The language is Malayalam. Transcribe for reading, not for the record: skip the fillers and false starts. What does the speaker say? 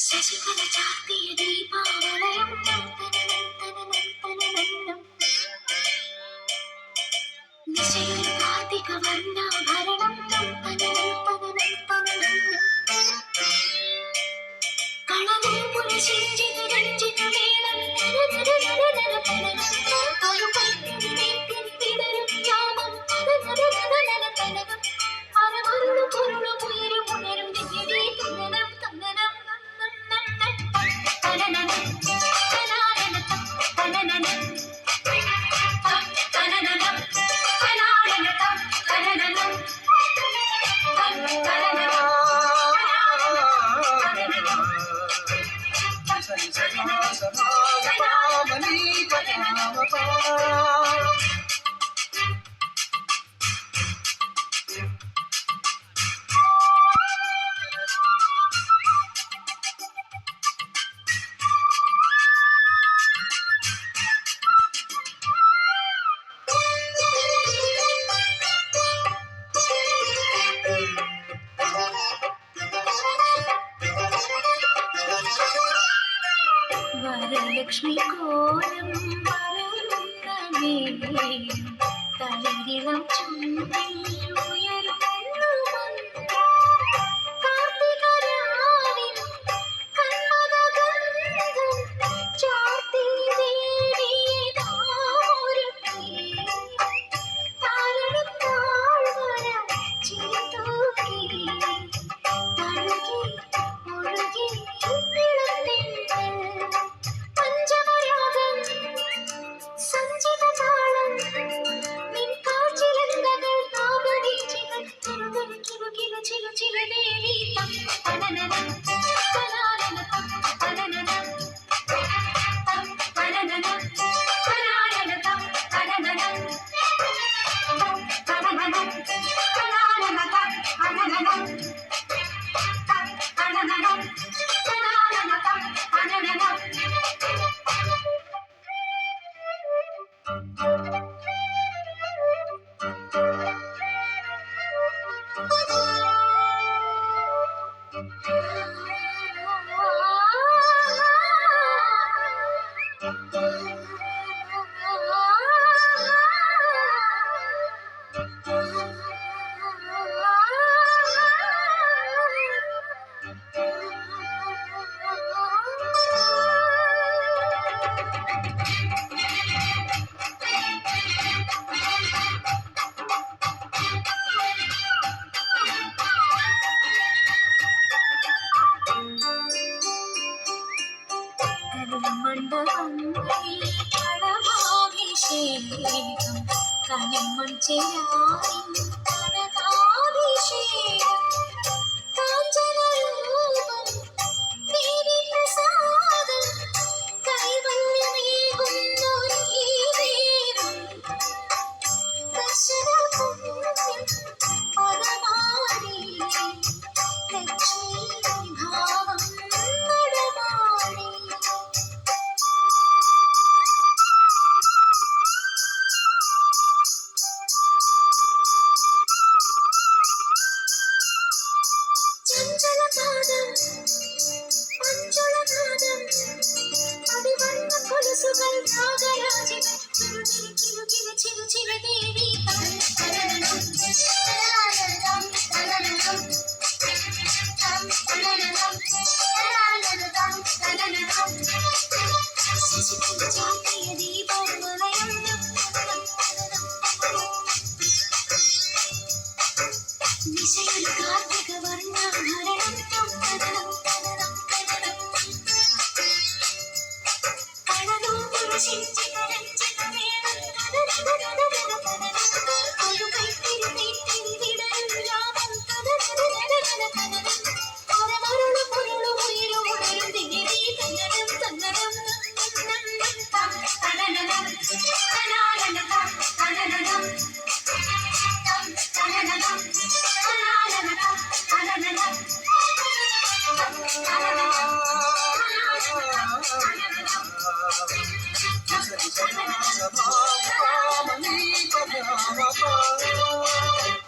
ശശികല ചാർത്തിയ ദീപാവലയം നിശയൊരു കാർത്തിക വർണ്ണാഭരണം കളവിൽ പുലശിഞ്ചിത രഞ്ജിത മേളം ഒരു പൈപ്പിന് വീട്ടിൽ വിടരും യാമം അരമരുളു പൊരുളു ഉയരും ഉണരും ദിവ്യതേ തന്നനം തന്നനം വരലക്ഷ്മി കോലം വരുന്നേ തളിരിളം ചുണ്ടിൽ ഉയരുന്നു കാർത്തികരാവിൽ കന്മദഗന്ധം ചാർത്തി ദേവിയതാരൊരുക്കി താരണത്താഴ്വര ചിരിതൂക്കി തഴുകി ഒഴുകി കനിമൺ ചേരായി കനകാഭിഷേകം കാഞ്ചനരൂപം ദേവി പ്രസാദം കൈവല്യമേകുന്നൊരീ ദേവം ദർശനപുണ്യം പദമാടി ലക്ഷ്മീ ഭാവം നടമാടി കാർത്തിക വർണ്ണാഭരണം കളവും പുരുഷിഞ്ചിത രഞ്ജിത മേളം ഒരു കൈത്തിരി നീട്ടിൽ വിടരും യാമം അരമരുളു പൊരുളു ഉയരും ഉണരും ദിവ്യതേ തന്നനം തന്നനം Shabbat